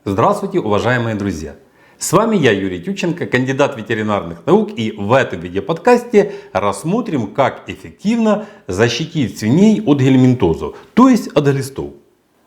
Здравствуйте, уважаемые друзья! С вами я, Юрий Тютченко, кандидат ветеринарных наук, и в этом видеоподкасте рассмотрим, как эффективно защитить свиней от гельминтозов, то есть от глистов.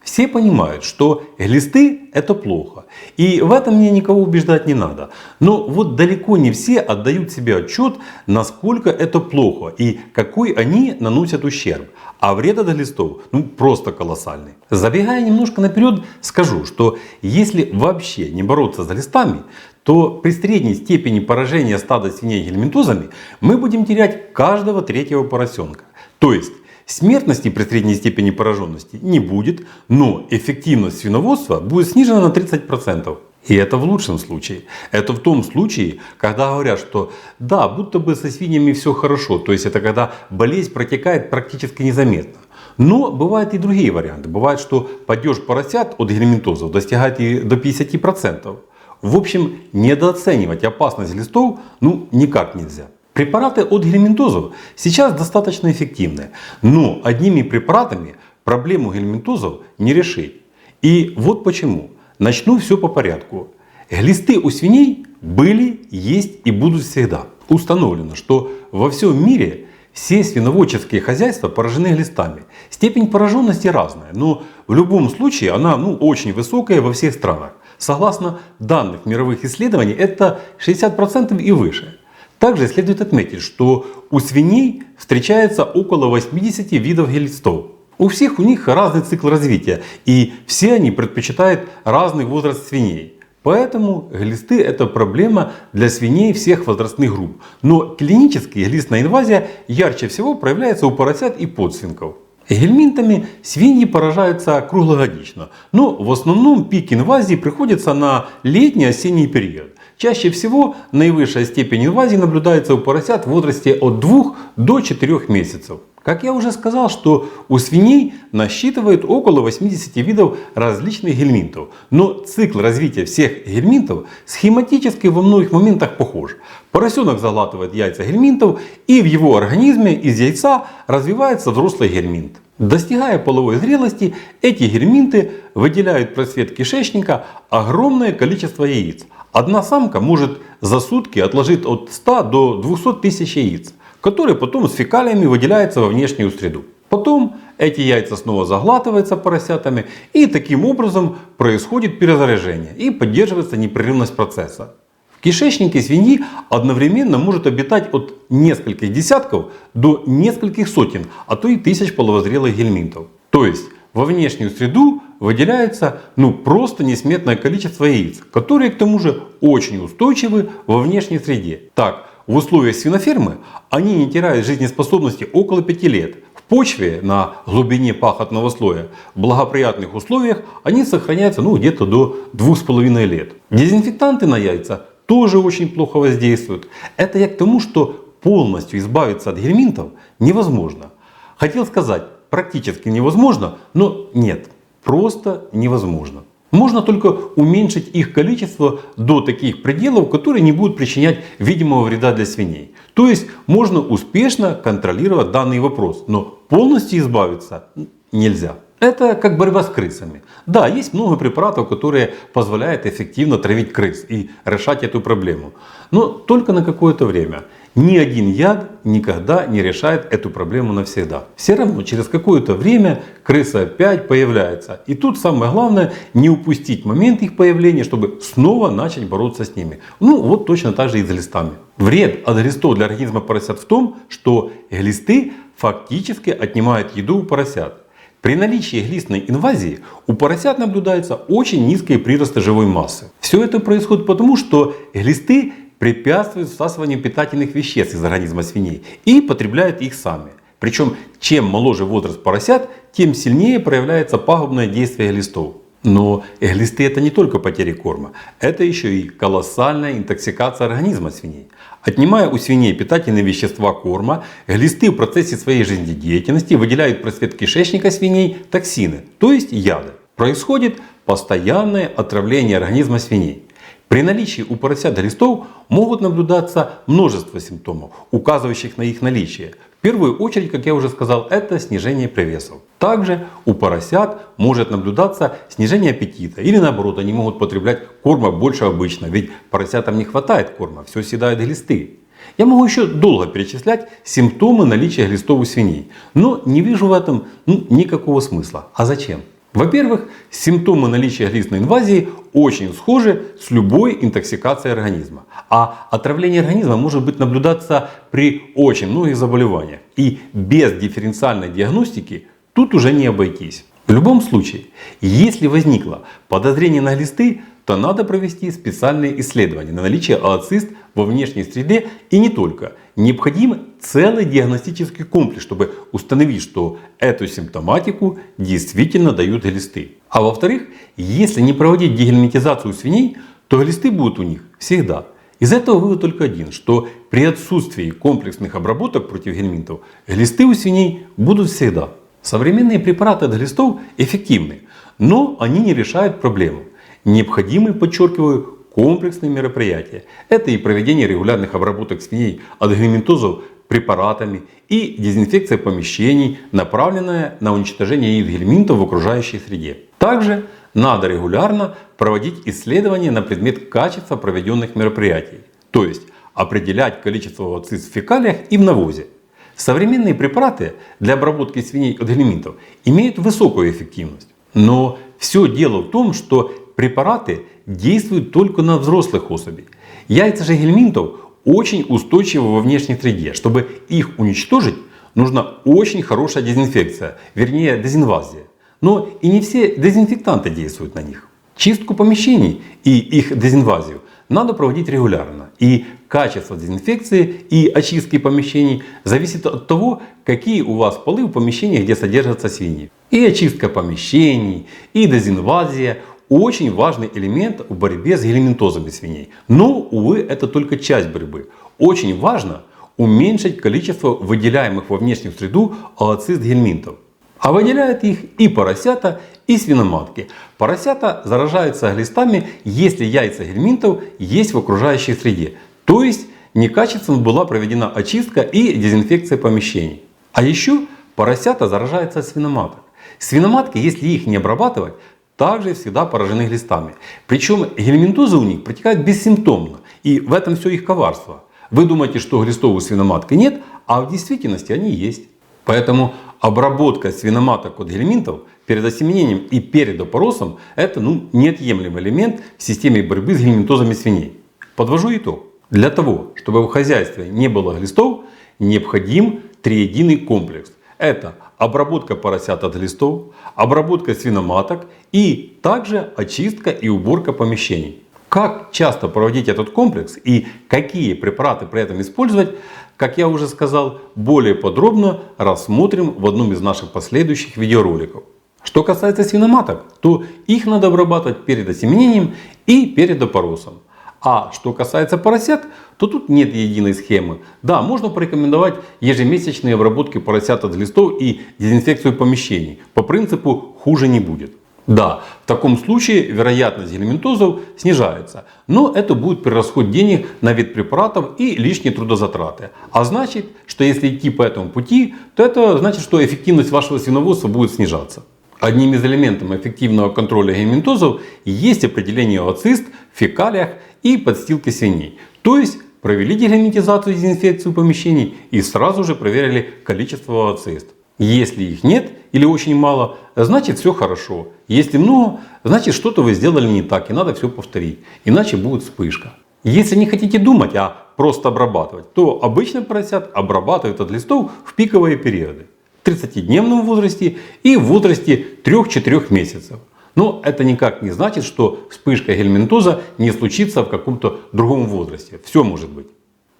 Все понимают, что глисты это плохо, и в этом мне никого убеждать не надо. Но вот далеко не все отдают себе отчет, насколько это плохо и какой они наносят ущерб. А вред от глистов просто колоссальный. Забегая немножко наперед, скажу, что если вообще не бороться с глистами, то при средней степени поражения стада свиней гельминтозами мы будем терять каждого третьего поросенка. То есть смертности при средней степени пораженности не будет, но эффективность свиноводства будет снижена на 30%. И это в лучшем случае. Это в том случае, когда говорят, что да, будто бы со свиньями все хорошо. То есть это когда болезнь протекает практически незаметно. Но бывают и другие варианты. Бывает, что падеж поросят от гельминтозов достигает и до 50%. В общем, недооценивать опасность глистов никак нельзя. Препараты от гельминтозов сейчас достаточно эффективны, но одними препаратами проблему гельминтозов не решить. И вот почему. Начну все по порядку. Глисты у свиней были, есть и будут всегда. Установлено, что во всем мире все свиноводческие хозяйства поражены глистами. Степень пораженности разная, но в любом случае она очень высокая во всех странах. Согласно данных мировых исследований, это 60% и выше. Также следует отметить, что у свиней встречается около 80 видов глистов. У всех у них разный цикл развития, и все они предпочитают разный возраст свиней. Поэтому глисты это проблема для свиней всех возрастных групп. Но клинически глистная инвазия ярче всего проявляется у поросят и подсвинков. Гельминтами свиньи поражаются круглогодично, но в основном пик инвазии приходится на летний-осенний период. Чаще всего наивысшая степень инвазии наблюдается у поросят в возрасте от 2 до 4 месяцев. Как я уже сказал, что у свиней насчитывают около 80 видов различных гельминтов. Но цикл развития всех гельминтов схематически во многих моментах похож. Поросенок заглатывает яйца гельминтов, и в его организме из яйца развивается взрослый гельминт. Достигая половой зрелости, эти гельминты выделяют в просвет кишечника огромное количество яиц. Одна самка может за сутки отложить от 100 до 200 тысяч яиц, которые потом с фекалиями выделяются во внешнюю среду. Потом эти яйца снова заглатываются поросятами, и таким образом происходит перезаряжение и поддерживается непрерывность процесса. В кишечнике свиньи одновременно может обитать от нескольких десятков до нескольких сотен, а то и тысяч половозрелых гельминтов. То есть во внешнюю среду выделяется просто несметное количество яиц, которые к тому же очень устойчивы во внешней среде. Так, в условиях свинофермы они не теряют жизнеспособности около 5 лет. В почве на глубине пахотного слоя в благоприятных условиях они сохраняются где-то до 2,5 лет. Дезинфектанты на яйца тоже очень плохо воздействуют. Это я к тому, что полностью избавиться от гельминтов невозможно. Хотел сказать, практически невозможно, но нет, просто невозможно. Можно только уменьшить их количество до таких пределов, которые не будут причинять видимого вреда для свиней. То есть можно успешно контролировать данный вопрос, но полностью избавиться нельзя. Это как борьба с крысами. Да, есть много препаратов, которые позволяют эффективно травить крыс и решать эту проблему. Но только на какое-то время. Ни один яд никогда не решает эту проблему навсегда. Все равно через какое-то время крыса опять появляется. И тут самое главное не упустить момент их появления, чтобы снова начать бороться с ними. Вот точно так же и с глистами. Вред от глистов для организма поросят в том, что глисты фактически отнимают еду у поросят. При наличии глистной инвазии у поросят наблюдаются очень низкие приросты живой массы. Все это происходит потому, что глисты препятствуют всасыванию питательных веществ из организма свиней и потребляют их сами. Причем чем моложе возраст поросят, тем сильнее проявляется пагубное действие глистов. Но глисты это не только потери корма, это еще и колоссальная интоксикация организма свиней. Отнимая у свиней питательные вещества корма, глисты в процессе своей жизнедеятельности выделяют в просвет кишечника свиней токсины, то есть яды. Происходит постоянное отравление организма свиней. При наличии у поросят глистов могут наблюдаться множество симптомов, указывающих на их наличие. В первую очередь, как я уже сказал, это снижение привесов. Также у поросят может наблюдаться снижение аппетита или наоборот, они могут потреблять корма больше обычно, ведь поросятам не хватает корма, все съедают глисты. Я могу еще долго перечислять симптомы наличия глистов у свиней, но не вижу в этом никакого смысла. А зачем? Во-первых, симптомы наличия глистной инвазии очень схожи с любой интоксикацией организма. А отравление организма может быть наблюдаться при очень многих заболеваниях. И без дифференциальной диагностики тут уже не обойтись. В любом случае, если возникло подозрение на глисты, то надо провести специальные исследования на наличие ооцист во внешней среде и не только. Необходим целый диагностический комплекс, чтобы установить, что эту симптоматику действительно дают глисты. А во-вторых, если не проводить дегельминтизацию свиней, то глисты будут у них всегда. Из этого вывод только один, что при отсутствии комплексных обработок против гельминтов глисты у свиней будут всегда. Современные препараты от глистов эффективны, но они не решают проблему. Необходимы, подчеркиваю, комплексные мероприятия. Это и проведение регулярных обработок свиней от гельминтозов препаратами и дезинфекция помещений, направленная на уничтожение гельминтов в окружающей среде. Также надо регулярно проводить исследования на предмет качества проведенных мероприятий, то есть определять количество ооцист в фекалиях и в навозе. Современные препараты для обработки свиней от гельминтов имеют высокую эффективность, но все дело в том, что препараты действуют только на взрослых особей. Яйца же гельминтов очень устойчивы во внешней среде. Чтобы их уничтожить, нужна очень хорошая дезинфекция, вернее дезинвазия. Но и не все дезинфектанты действуют на них. Чистку помещений и их дезинвазию надо проводить регулярно. И качество дезинфекции и очистки помещений зависит от того, какие у вас полы в помещениях, где содержатся свиньи. И очистка помещений, и дезинвазия – очень важный элемент в борьбе с гельминтозами свиней. Но, увы, это только часть борьбы. Очень важно уменьшить количество выделяемых во внешнюю среду ооцист гельминтов. А выделяют их и поросята, и свиноматки. Поросята заражаются глистами, если яйца гельминтов есть в окружающей среде. То есть некачественно была проведена очистка и дезинфекция помещений. А еще поросята заражаются от свиноматок. Свиноматки, если их не обрабатывать, также всегда поражены глистами. Причем гельминтозы у них протекают бессимптомно. И в этом все их коварство. Вы думаете, что глистов у свиноматки нет, а в действительности они есть. Поэтому обработка свиноматок от гельминтов перед осеменением и перед опоросом – это неотъемлемый элемент в системе борьбы с гельминтозами свиней. Подвожу итог. Для того, чтобы в хозяйстве не было глистов, необходим триединый комплекс. Это обработка поросят от глистов, обработка свиноматок и также очистка и уборка помещений. Как часто проводить этот комплекс и какие препараты при этом использовать, как я уже сказал, более подробно рассмотрим в одном из наших последующих видеороликов. Что касается свиноматок, то их надо обрабатывать перед осеменением и перед опоросом. А что касается поросят, то тут нет единой схемы. Да, можно порекомендовать ежемесячные обработки поросят от глистов и дезинфекцию помещений. По принципу хуже не будет. Да, в таком случае вероятность гельминтозов снижается. Но это будет перерасход денег на вид препаратов и лишние трудозатраты. А значит, что если идти по этому пути, то это значит, что эффективность вашего свиноводства будет снижаться. Одним из элементов эффективного контроля гельминтозов есть определение ооцист в фекалиях и подстилке свиней. То есть провели дегельминтизацию и дезинфекцию помещений и сразу же проверили количество ооцист. Если их нет или очень мало, значит все хорошо. Если много, значит что-то вы сделали не так и надо все повторить. Иначе будет вспышка. Если не хотите думать, а просто обрабатывать, то обычно поросят обрабатывают от глистов в пиковые периоды. В 30-дневном возрасте и в возрасте 3-4 месяцев. Но это никак не значит, что вспышка гельминтоза не случится в каком-то другом возрасте. Все может быть.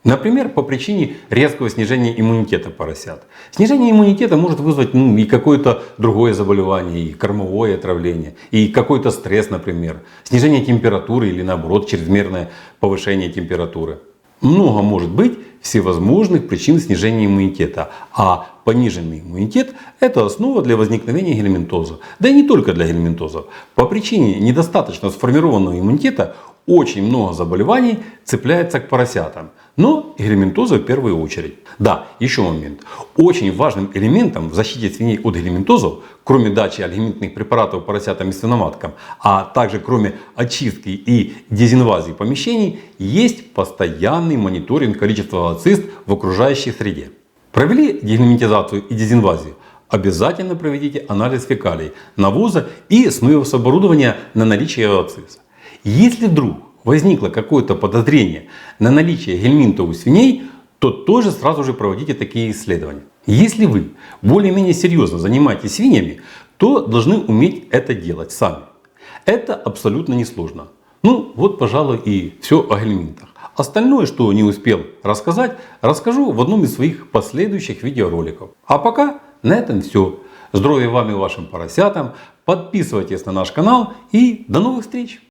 Например, по причине резкого снижения иммунитета поросят. Снижение иммунитета может вызвать и какое-то другое заболевание, и кормовое отравление, и какой-то стресс, например. Снижение температуры или наоборот чрезмерное повышение температуры. Много может быть всевозможных причин снижения иммунитета. А пониженный иммунитет – это основа для возникновения гельминтоза. Да и не только для гельминтозов. По причине недостаточно сформированного иммунитета очень много заболеваний цепляется к поросятам. Но гельминтоза в первую очередь. Да, еще момент. Очень важным элементом в защите свиней от гельминтозов, кроме дачи альгаментных препаратов поросятам и свиноматкам, а также кроме очистки и дезинвазии помещений, есть постоянный мониторинг количества ацист в окружающей среде. Провели дегельминтизацию и дезинвазию? Обязательно проведите анализ фекалий, навоза и смывов с оборудования на наличие ацист. Если вдруг возникло какое-то подозрение на наличие гельминтов у свиней, то тоже сразу же проводите такие исследования. Если вы более-менее серьезно занимаетесь свиньями, то должны уметь это делать сами. Это абсолютно несложно. Ну вот, пожалуй, и все о гельминтах. Остальное, что не успел рассказать, расскажу в одном из своих последующих видеороликов. А пока на этом все. Здоровья вам и вашим поросятам. Подписывайтесь на наш канал и до новых встреч!